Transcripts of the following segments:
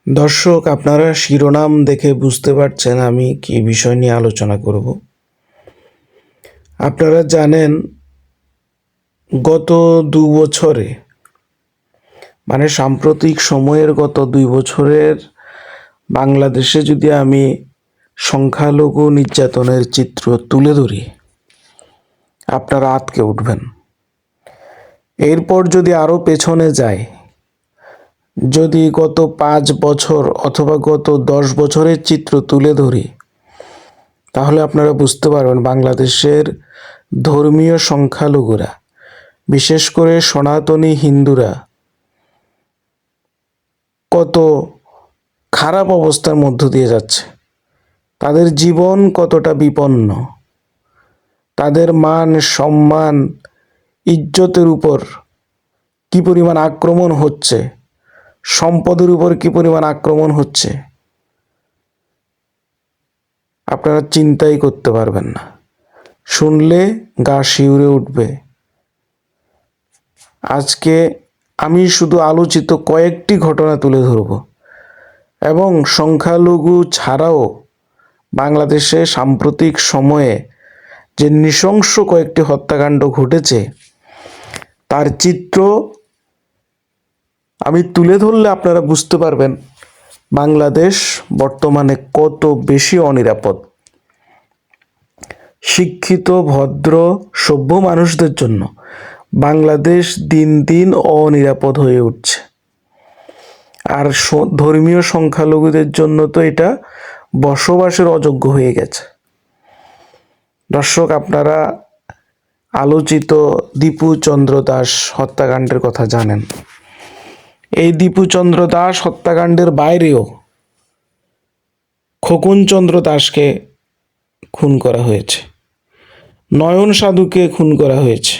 দর্শক, আপনারা শিরোনাম দেখে বুঝতে পারছেন আমি কি বিষয় নিয়ে আলোচনা করব। আপনারা জানেন, গত 2 বছরে সাম্প্রতিক সময়ের গত 2 বছরের বাংলাদেশে যদি আমি সংখ্যালঘু নির্যাতনের চিত্র তুলে ধরি, আপনারা আঁতকে উঠবেন। এরপর যদি আরও পেছনে যায়, যদি গত 5 বছর অথবা গত 10 বছরের চিত্র তুলে ধরি, তাহলে আপনারা বুঝতে পারবেন বাংলাদেশের ধর্মীয় সংখ্যালঘুরা, বিশেষ করে সনাতনী হিন্দুরা কত খারাপ অবস্থার মধ্য দিয়ে যাচ্ছে। তাদের জীবন কতটা বিপন্ন, তাদের মান সম্মান ইজ্জতের উপর কি পরিমাণ আক্রমণ হচ্ছে, সম্পদের উপর কি পরিমাণ আক্রমণ হচ্ছে, আপনারা চিন্তাই করতে পারবেন না। শুনলে গা শিউরে উঠবে। আজকে আমি শুধু আলোচিত কয়েকটি ঘটনা তুলে ধরব, এবং সংখ্যালঘু ছাড়াও বাংলাদেশে সাম্প্রতিক সময়ে যে নৃশংস কয়েকটি হত্যাকাণ্ড ঘটেছে তার চিত্র আমি তুলে ধরলে আপনারা বুঝতে পারবেন বাংলাদেশ বর্তমানে কত বেশি অনিরাপদ। শিক্ষিত, ভদ্র, সভ্য মানুষদের জন্য বাংলাদেশ দিন দিন অনিরাপদ হয়ে উঠছে। আর ধর্মীয় সংখ্যালঘুদের জন্য তো এটা বসবাসের অযোগ্য হয়ে গেছে। দর্শক, আপনারা আলোচিত দীপু চন্দ্র দাস হত্যাকাণ্ডের কথা জানেন। এই দীপু চন্দ্র দাস হত্যাকাণ্ডের বাইরেও খোকন চন্দ্র দাসকে খুন করা হয়েছে, নয়ন সাধুকে খুন করা হয়েছে,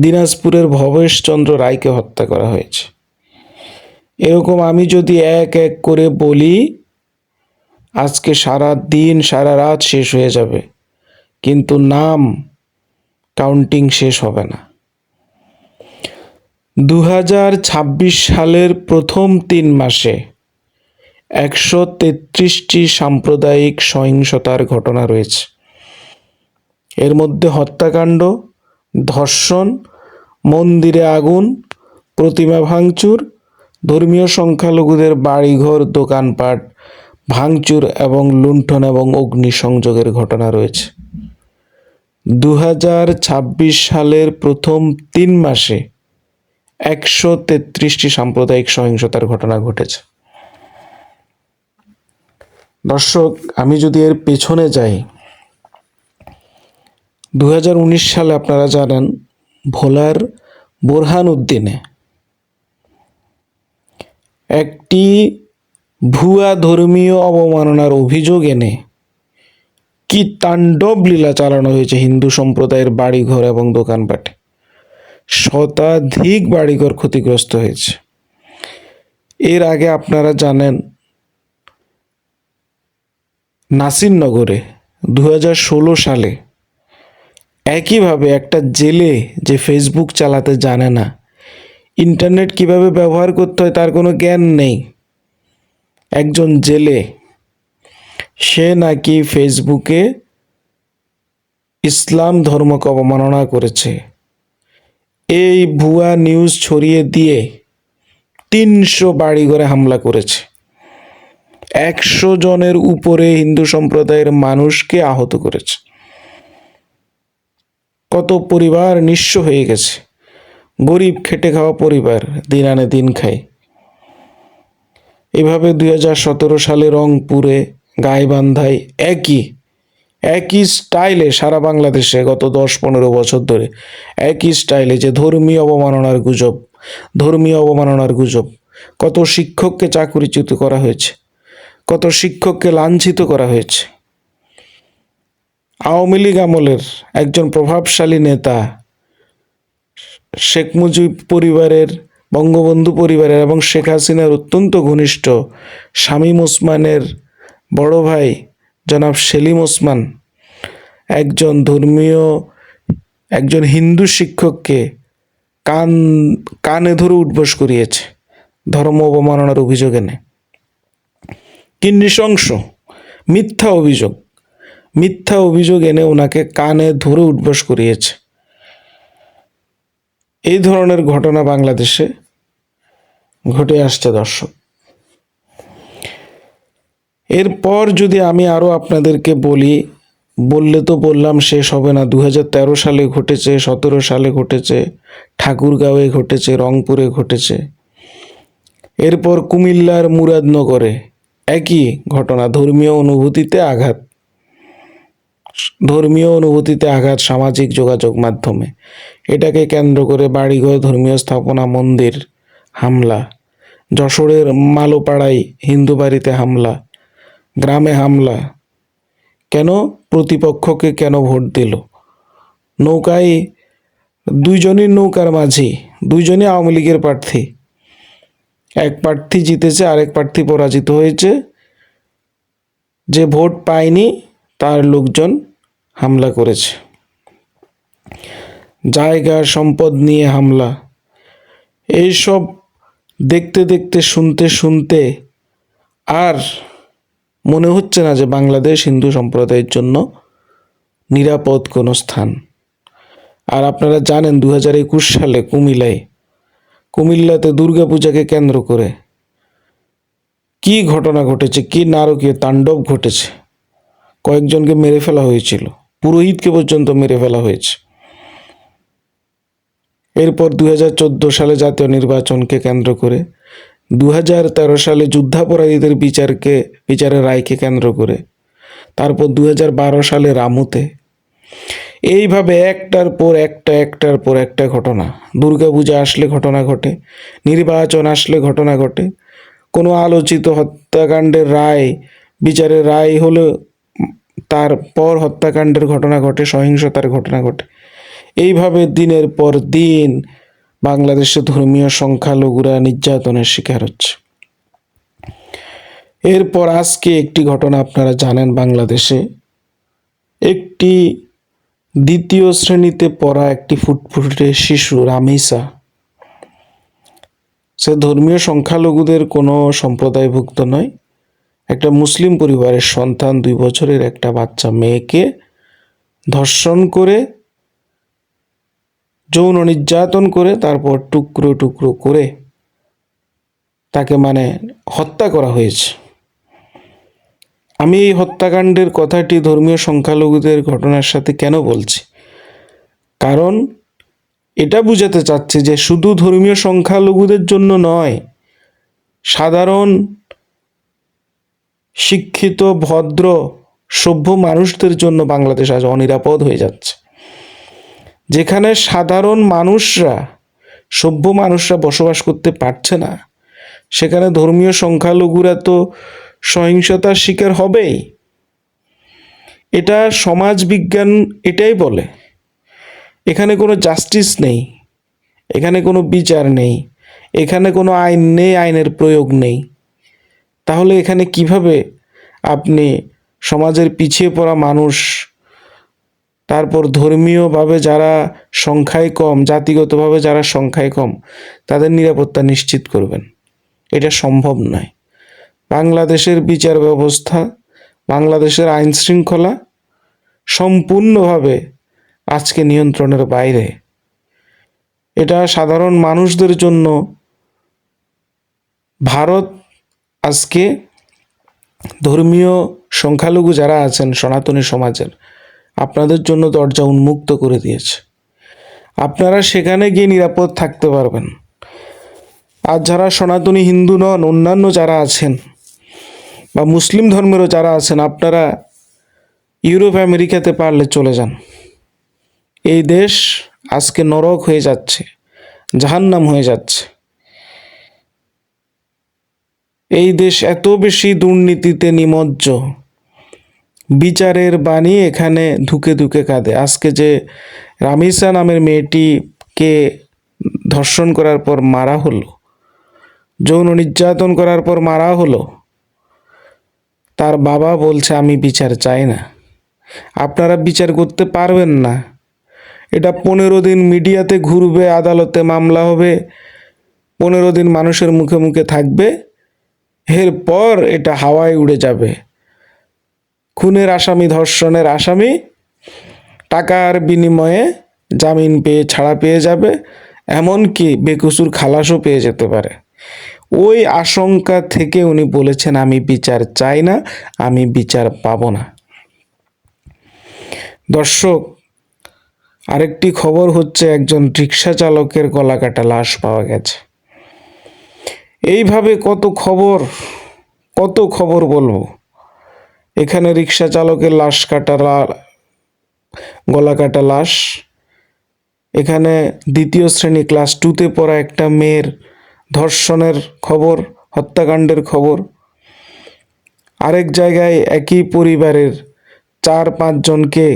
দিনাজপুরের ভবেশ চন্দ্র রায়কে হত্যা করা হয়েছে। এরকম আমি যদি এক এক করে বলি, আজকে সারা দিন সারা রাত শেষ হয়ে যাবে, কিন্তু নাম কাউন্টিং শেষ হবে না। 2026 সালের প্রথম 3 মাসে 133টি সাম্প্রদায়িক সহিংসতার ঘটনা রয়েছে। এর মধ্যে হত্যাকাণ্ড, ধর্ষণ, মন্দিরে আগুন, প্রতিমা ভাঙচুর, ধর্মীয় সংখ্যালঘুদের বাড়িঘর দোকানপাট ভাঙচুর এবং লুণ্ঠন এবং অগ্নিসংযোগের ঘটনা রয়েছে। 2026 সালের প্রথম 3 মাসে 133টি সাম্প্রদায়িক সহিংসতার ঘটনা ঘটেছে। দর্শক, আমি যদি এর পেছনে যাই, 2019 সালে আপনারা জানেন ভোলার বোরহানউদ্দিনে একটি ভুয়া ধর্মীয় অবমাননার অভিযোগ এনে কি তাণ্ডব লীলা চালানো হয়েছে হিন্দু সম্প্রদায়ের বাড়িঘর এবং দোকানপাটে। শতাধিক বাড়িঘর ক্ষতিগ্রস্ত হয়েছে। এর আগে আপনারা জানেন নাসিরনগরে 2016 সালে একইভাবে একটা জেলে, যে ফেসবুক চালাতে জানে না, ইন্টারনেট কিভাবে ব্যবহার করতে হয় তার কোনো জ্ঞান নেই, একজন জেলে, সে নাকি ফেসবুকে ইসলাম ধর্মকে অবমাননা করেছে। এই ভুয়া নিউজ ছড়িয়ে দিয়ে 300 বাড়িঘরে হামলা করেছে। 100 জনের উপরে হিন্দু সম্প্রদায়ের মানুষকে আহত করেছে। কত পরিবার নিঃস্ব হয়ে গেছে। গরিব খেটে খাওয়া পরিবার দিন আনে দিন খায়। এভাবে 2017 সালে রংপুরে গাইবান্ধায় একই স্টাইলে সারা বাংলাদেশে গত 10-15 বছর ধরে একই স্টাইলে যে ধর্মীয় অবমাননার গুজব, কত শিক্ষককে চাকরিচ্যুত করা হয়েছে, কত শিক্ষককে লাঞ্ছিত করা হয়েছে। আওয়ামী লীগ আমলের একজন প্রভাবশালী নেতা, শেখ মুজিব পরিবারের, বঙ্গবন্ধু পরিবারের এবং শেখ হাসিনার অত্যন্ত ঘনিষ্ঠ শামীম ওসমানের বড় ভাই জনাব সেলিম ওসমান একজন হিন্দু শিক্ষককে কানে ধরে উঠবোস করিয়েছে। ধর্ম অবমাননার অভিযোগ এনে। কি নৃশংস মিথ্যা অভিযোগ এনে ওনাকে কানে ধরে উঠবোস করিয়েছে। এই ধরনের ঘটনা বাংলাদেশে ঘটে আসছে দর্শক। এরপর যদি আমি আরো আপনাদেরকে বললে তো বললাম শেষ হবে না। 2013 সালে ঘটেছে, 2017 সালে ঘটেছে, ঠাকুরগাঁওয়ে ঘটেছে, রংপুরে ঘটেছে। এরপর কুমিল্লার মুরাদনগরে একই ঘটনা, ধর্মীয় অনুভূতিতে আঘাত সামাজিক যোগাযোগ মাধ্যমে। এটাকে কেন্দ্র করে বাড়িঘর, ধর্মীয় স্থাপনা, মন্দির হামলা। যশোরের মালোপাড়ায় হিন্দু বাড়িতে হামলা, গ্রামে হামলা। কেন? প্রতিপক্ষকে কেন ভোট দিল? নৌকায় দুইজনই নৌকার মাঝি, দুইজনই আওয়ামী লীগের প্রার্থী। এক প্রার্থী জিতেছে, আরেক প্রার্থী পরাজিত হয়েছে। যে ভোট পায়নি তার লোকজন হামলা করেছে। জায়গা সম্পদ নিয়ে হামলা। এইসব দেখতে দেখতে শুনতে আর মনে হচ্ছে না যে বাংলাদেশ হিন্দু সম্প্রদায়ের জন্য নিরাপদ কোনো স্থান। আর আপনারা জানেন 2021 সালে কুমিল্লাতে দুর্গাপূজাকে কেন্দ্র করে কি ঘটনা ঘটেছে, কি নারকীয় তাণ্ডব ঘটেছে। কয়েকজনকে মেরে ফেলা হয়েছিল, পুরোহিতকে পর্যন্ত মেরে ফেলা হয়েছে। এরপর 2014 সালে জাতীয় নির্বাচনকে কেন্দ্র করে, 2013 সালে যুদ্ধাপরাধীদের বিচারের রায়কে কেন্দ্র করে, তারপর 2012 সালে রামুতে। এইভাবে একটার পর একটা ঘটনা। দুর্গাপূজা আসলে ঘটনা ঘটে, নির্বাচন আসলে ঘটনা ঘটে। কোনো আলোচিত হত্যাকাণ্ডের বিচারের রায় হলো, তারপর হত্যাকাণ্ডের ঘটনা ঘটে, সহিংসতার ঘটনা ঘটে। এইভাবে দিনের পর দিন বাংলাদেশে ধর্মীয় সংখ্যালঘুরা নির্যাতনের শিকার হচ্ছে। এরপর আজকে একটি ঘটনা আপনারা জানেন, বাংলাদেশে একটি দ্বিতীয় শ্রেণীতে পড়া একটি ফুটফুটে শিশু রামিসা, সে ধর্মীয় সংখ্যালঘুদের কোনো সম্প্রদায়ভুক্ত নয়, একটা মুসলিম পরিবারের সন্তান, 2 বছরের একটা বাচ্চা মেয়েকে ধর্ষণ করে, যৌন নির্যাতন করে, তারপর টুকরো টুকরো করে তাকে হত্যা করা হয়েছে। আমি এই হত্যাকাণ্ডের কথাটি ধর্মীয় সংখ্যালঘুদের ঘটনার সাথে কেন বলছি? কারণ এটা বুঝাতে চাচ্ছি যে শুধু ধর্মীয় সংখ্যালঘুদের জন্য নয়, সাধারণ শিক্ষিত ভদ্র সভ্য মানুষদের জন্য বাংলাদেশ আজ অনিরাপদ হয়ে যাচ্ছে। যেখানে সাধারণ সভ্য মানুষরা বসবাস করতে পারছে না, সেখানে ধর্মীয় সংখ্যালঘুরা তো সহিংসতার শিকার হবেই। এটা সমাজ বিজ্ঞান এটাই বলে। এখানে কোনো জাস্টিস নেই, এখানে কোনো বিচার নেই, এখানে কোনো আইন নেই, আইনের প্রয়োগ নেই। তাহলে এখানে কিভাবে আপনি সমাজের পিছিয়ে পড়া মানুষ, তারপর ধর্মীয়ভাবে যারা সংখ্যায় কম, জাতিগতভাবে যারা সংখ্যায় কম, তাদের নিরাপত্তা নিশ্চিত করবেন? এটা সম্ভব নয়। বাংলাদেশের বিচার ব্যবস্থা, বাংলাদেশের আইন শৃঙ্খলা সম্পূর্ণভাবে আজকে নিয়ন্ত্রণের বাইরে। এটা সাধারণ মানুষদের জন্য ভারত আজকে ধর্মীয় সংখ্যালঘু যারা আছেন সনাতনী সমাজের, আপনাদের জন্য দরজা উন্মুক্ত করে দিয়েছে। আপনারা সেখানে গিয়ে নিরাপদ থাকতে পারবেন। আর যারা সনাতনী হিন্দু নন, অন্যান্য যারা আছেন বা মুসলিম ধর্মেরও যারা আছেন, আপনারা ইউরোপ আমেরিকাতে পারলে চলে যান। এই দেশ আজকে নরক হয়ে যাচ্ছে, জাহান্নাম হয়ে যাচ্ছে। এই দেশ এত বেশি দুর্নীতিতে নিমজ্জ, বিচারের বাণী এখানে ধুকে ধুকে কাঁদে। আজকে যে রামিসা নামের মেয়েটিকে ধর্ষণ করার পর মারা হলো, যৌন নির্যাতন করার পর মারা হলো, তার বাবা বলছে আমি বিচার চাই না। আপনারা বিচার করতে পারবেন না। এটা 15 দিন মিডিয়াতে ঘুরবে, আদালতে মামলা হবে, 15 দিন মানুষের মুখে মুখে থাকবে, এরপর এটা হাওয়ায় উড়ে যাবে। খুনের আসামি, ধর্ষণের আসামি টাকার বিনিময়ে জামিন পেয়ে ছাড়া পেয়ে যাবে, এমনকি বেকসুর খালাসও পেয়ে যেতে পারে। ওই আশঙ্কা থেকে উনি বলেছেন, আমি বিচার চাই না, আমি বিচার পাবো না। দর্শক, আরেকটি খবর হচ্ছে একজন রিক্সা চালকের গলা কাটা লাশ পাওয়া গেছে। এইভাবে কত খবর বলবো। এখানে রিক্সা চালকের গলা কাটা লাশ, এখানে দ্বিতীয় শ্রেণী ক্লাস 2তে পড়া একটা মেয়ের ধর্ষণের খবর, হত্যাকাণ্ডের খবর। আরেক জায়গায় একই পরিবারের 4-5 জনকে,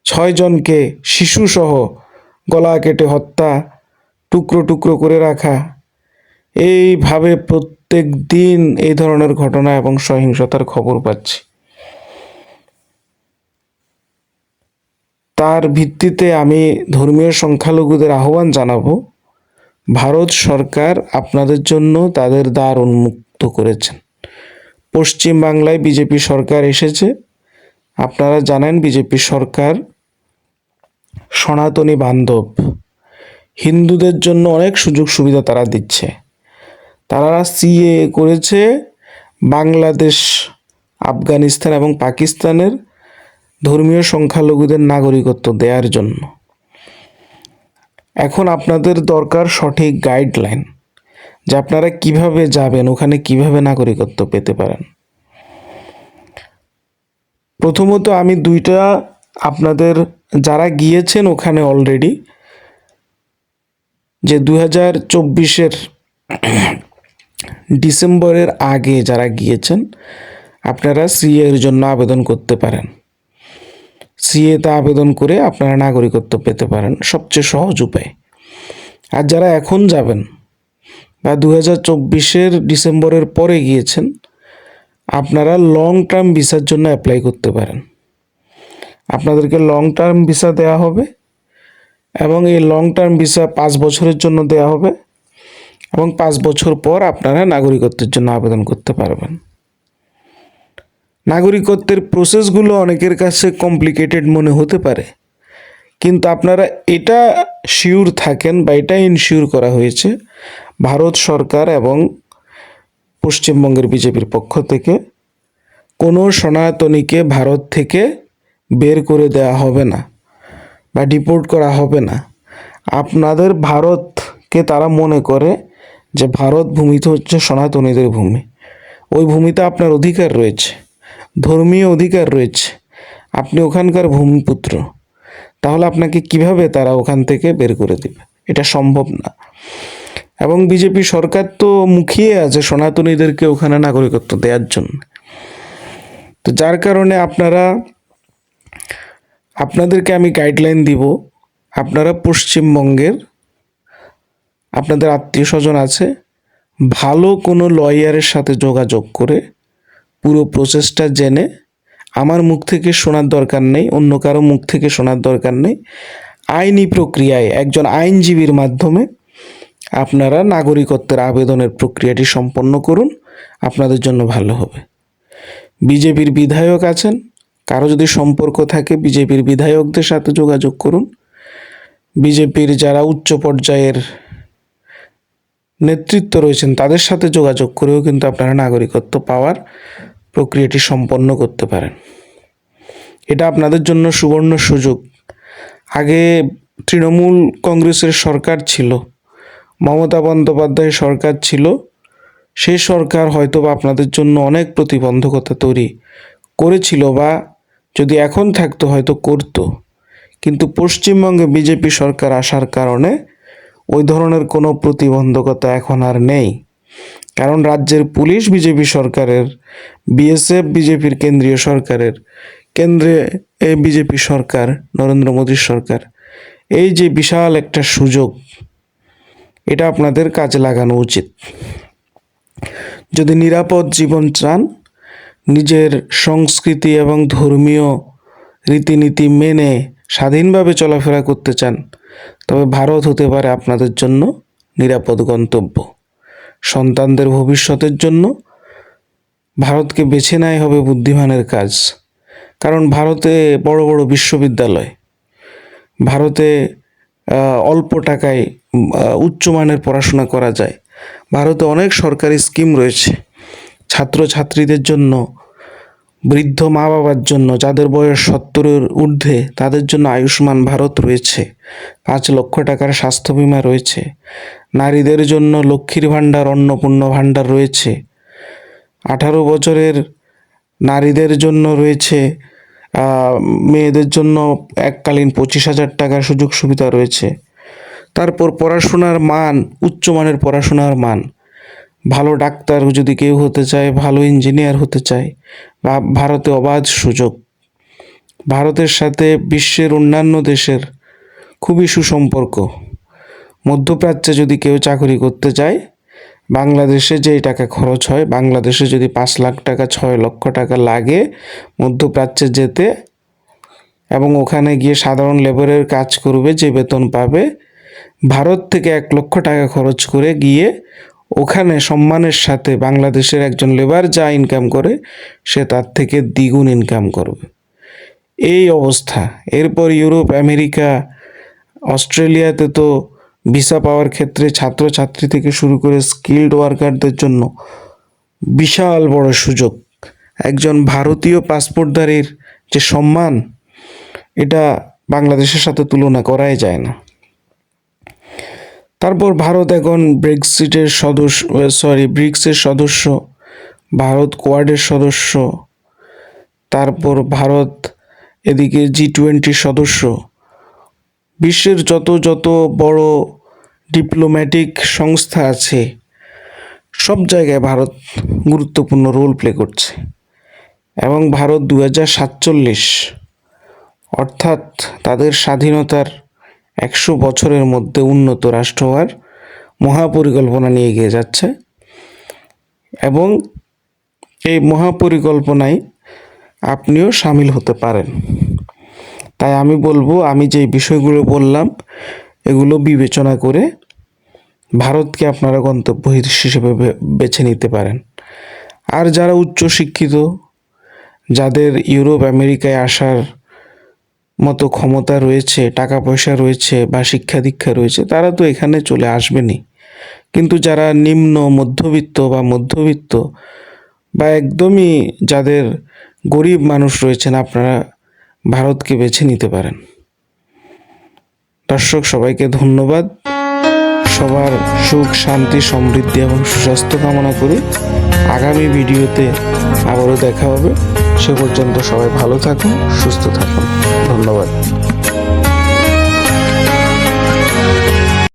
6 জনকে শিশুসহ গলা কেটে হত্যা, টুকরো টুকরো করে রাখা। এইভাবে প্রত্যেক দিন এই ধরনের ঘটনা এবং সহিংসতার খবর পাচ্ছি। তার ভিত্তিতে আমি ধর্মীয় সংখ্যালঘুদের আহ্বান জানাবো, ভারত সরকার আপনাদের জন্য তাদের দ্বার উন্মুক্ত করেছেন। পশ্চিম বাংলায় বিজেপি সরকার এসেছে। আপনারা জানেন বিজেপি সরকার সনাতনী বান্ধব, হিন্দুদের জন্য অনেক সুযোগ সুবিধা তারা দিচ্ছে। তারা সিএ করেছে বাংলাদেশ, আফগানিস্তান এবং পাকিস্তানের ধর্মীয় সংখ্যালঘুদের নাগরিকত্ব দেওয়ার জন্য। এখন আপনাদের দরকার সঠিক গাইডলাইন, যে আপনারা কিভাবে যাবেন, ওখানে কিভাবে নাগরিকত্ব পেতে পারেন। প্রথমত আমি দুইটা, আপনাদের যারা গিয়েছেন ওখানে অলরেডি, যে 2024-এর ডিসেম্বরের আগে যারা গিয়েছেন, আপনারা সিএ এর জন্য আবেদন করতে পারেন। সিএতে আবেদন করে আপনারা নাগরিকত্ব পেতে পারেন, সবচেয়ে সহজ উপায়। আর যারা এখন যাবেন বা 2024-এর ডিসেম্বরের পরে গিয়েছেন, আপনারা লং টার্ম ভিসার জন্য অ্যাপ্লাই করতে পারেন। আপনাদেরকে লং টার্ম ভিসা দেওয়া হবে এবং এই লং টার্ম ভিসা 5 বছরের জন্য দেওয়া হবে এবং 5 বছর পর আপনারা নাগরিকত্বের জন্য আবেদন করতে পারবেন। নাগরিকত্বের প্রসেসগুলো অনেকের কাছে কমপ্লিকেটেড মনে হতে পারে, কিন্তু আপনারা এটা শিওর থাকেন বা এটা ইনশিওর করা হয়েছে ভারত সরকার এবং পশ্চিমবঙ্গের বিজেপির পক্ষ থেকে, কোনো সনাতনীকে ভারত থেকে বের করে দেওয়া হবে না বা ডিপোর্ট করা হবে না। আপনাদের ভারতকে তারা মনে করে যে ভারত ভূমিতে হচ্ছে সনাতনীদের ভূমি, ওই ভূমিতে আপনার অধিকার রয়েছে, ধর্মীয় অধিকার রয়েছে, আপনি ওখানকার ভূমিপুত্র। তাহলে আপনাকে কিভাবে তারা ওখান থেকে বের করে দেবে? এটা সম্ভব না। এবং বিজেপি সরকার তো মুখিয়ে আছে সনাতনীদেরকে ওখানে নাগরিকত্ব দেওয়ার জন্য। তো যার কারণে আপনাদেরকে আমি গাইডলাইন দিব, আপনারা পশ্চিমবঙ্গের, আপনাদের আত্মীয় স্বজন আছে, ভালো কোনো লয়ারের সাথে যোগাযোগ করে পুরো প্রসেসটা জেনে, আমার মুখ থেকে শোনার দরকার নেই, অন্য কারো মুখ থেকে শোনার দরকার নেই, আইনি প্রক্রিয়ায় একজন আইনজীবীর মাধ্যমে আপনারা নাগরিকত্বের আবেদনের প্রক্রিয়াটি সম্পন্ন করুন, আপনাদের জন্য ভালো হবে। বিজেপির বিধায়ক আছেন, কারো যদি সম্পর্ক থাকে বিজেপির বিধায়কদের সাথে যোগাযোগ করুন। বিজেপির যারা উচ্চ পর্যায়ের নেতৃত্ব রয়েছেন তাদের সাথে যোগাযোগ করেও কিন্তু আপনারা নাগরিকত্ব পাওয়ার প্রক্রিয়াটি সম্পন্ন করতে পারেন। এটা আপনাদের জন্য সুবর্ণ সুযোগ। আগে তৃণমূল কংগ্রেসের সরকার ছিল, মমতা বন্দ্যোপাধ্যায়ের সরকার ছিল, সেই সরকার হয়তো বা আপনাদের জন্য অনেক প্রতিবন্ধকতা তৈরি করেছিল, বা যদি এখন থাকতো হয়তো করতো, কিন্তু পশ্চিমবঙ্গে বিজেপি সরকার আসার কারণে ওই ধরনের কোনো প্রতিবন্ধকতা এখন আর নেই। কারণ রাজ্যের পুলিশ বিজেপি সরকারের, বিএসএফ বিজেপির কেন্দ্রীয় সরকারের, কেন্দ্রে বিজেপি সরকার, নরেন্দ্র মোদীর সরকার, এই যে বিশাল একটা সুযোগ, এটা আপনাদের কাজে লাগানো উচিত। যদি নিরাপদ জীবন চান, নিজের সংস্কৃতি এবং ধর্মীয় রীতিনীতি মেনে স্বাধীনভাবে চলাফেরা করতে চান, তবে ভারত হতে পারে আপনাদের জন্য নিরাপদ গন্তব্য। সন্তানদের ভবিষ্যতের জন্য ভারতকে বেছে নেওয়াই হবে বুদ্ধিমানের কাজ। কারণ ভারতে বড় বড় বিশ্ববিদ্যালয়, ভারতে অল্প টাকায় উচ্চমানের পড়াশোনা করা যায়, ভারতে অনেক সরকারি স্কিম রয়েছে ছাত্রছাত্রীদের জন্য, বৃদ্ধ মা বাবার জন্য, যাদের বয়স 70-এর ঊর্ধ্বে তাদের জন্য আয়ুষ্মান ভারত রয়েছে, 5 লক্ষ টাকার স্বাস্থ্য বিমা রয়েছে, নারীদের জন্য লক্ষ্মীর ভাণ্ডার, অন্নপূর্ণ ভাণ্ডার রয়েছে, 18 বছরের নারীদের জন্য রয়েছে, মেয়েদের জন্য এককালীন 25,000 টাকার সুযোগ সুবিধা রয়েছে। তারপর পড়াশোনার মান, উচ্চমানের পড়াশোনার মান, ভালো ডাক্তার যদি কেউ হতে চায়, ভালো ইঞ্জিনিয়ার হতে চায়, বা ভারতে অবাধ সুযোগ। ভারতের সাথে বিশ্বের অন্যান্য দেশের খুবই সুসম্পর্ক। মধ্যপ্রাচ্যে যদি কেউ চাকরি করতে চায়, বাংলাদেশে যেই টাকা খরচ হয়, বাংলাদেশে যদি 5 লাখ টাকা 6 লক্ষ টাকা লাগে মধ্যপ্রাচ্যে যেতে, এবং ওখানে গিয়ে সাধারণ লেবারের কাজ করবে, যে বেতন পাবে, ভারত থেকে 1 লক্ষ টাকা খরচ করে গিয়ে ওখানে সম্মানের সাথে বাংলাদেশের একজন লেবার যা ইনকাম করে সে তার থেকে দ্বিগুণ ইনকাম করবে। এই অবস্থা। এরপর ইউরোপ, আমেরিকা, অস্ট্রেলিয়াতে তো ভিসা পাওয়ার ক্ষেত্রে ছাত্রছাত্রী থেকে শুরু করে স্কিল্ড ওয়ার্কারদের জন্য বিশাল বড় সুযোগ। একজন ভারতীয় পাসপোর্টধারীর যে সম্মান, এটা বাংলাদেশের সাথে তুলনা করাই যায় না। তারপর ভারত এখন ব্রিক্সের সদস্য, ভারত কোয়াডের সদস্য, তারপর ভারত এদিকে G20 সদস্য। বিশ্বের যত বড় ডিপ্লোম্যাটিক সংস্থা আছে সব জায়গায় ভারত গুরুত্বপূর্ণ রোল প্লে করছে। এবং ভারত 2047 অর্থাৎ তাদের স্বাধীনতার 100 বছরের মধ্যে উন্নত রাষ্ট্র হওয়ার মহাপরিকল্পনা নিয়ে এগিয়ে যাচ্ছে। এবং এই মহাপরিকল্পনায় আপনিও সামিল হতে পারেন। তাই আমি বলবো, আমি যে বিষয়গুলো বললাম এগুলো বিবেচনা করে ভারতকে আপনারা গন্তব্য হিসেবে বেছে নিতে পারেন। আর যারা উচ্চশিক্ষিত, যাদের ইউরোপ আমেরিকায় আসার মতো ক্ষমতা রয়েছে, টাকা পয়সা রয়েছে বা শিক্ষা দীক্ষা রয়েছে, তারা তো এখানে চলে আসবেনই। কিন্তু যারা নিম্ন মধ্যবিত্ত বা একদমই যাদের গরিব মানুষ রয়েছেন, আপনারা ভারতকে বেছে নিতে পারেন। দর্শক, সবাইকে ধন্যবাদ। সবার সুখ, শান্তি, সমৃদ্ধি এবং সুস্বাস্থ্য কামনা করে আগামী ভিডিওতে আবারও দেখা হবে। সে পর্যন্ত সবাই ভালো থাকুন, সুস্থ থাকুন। ধন্যবাদ।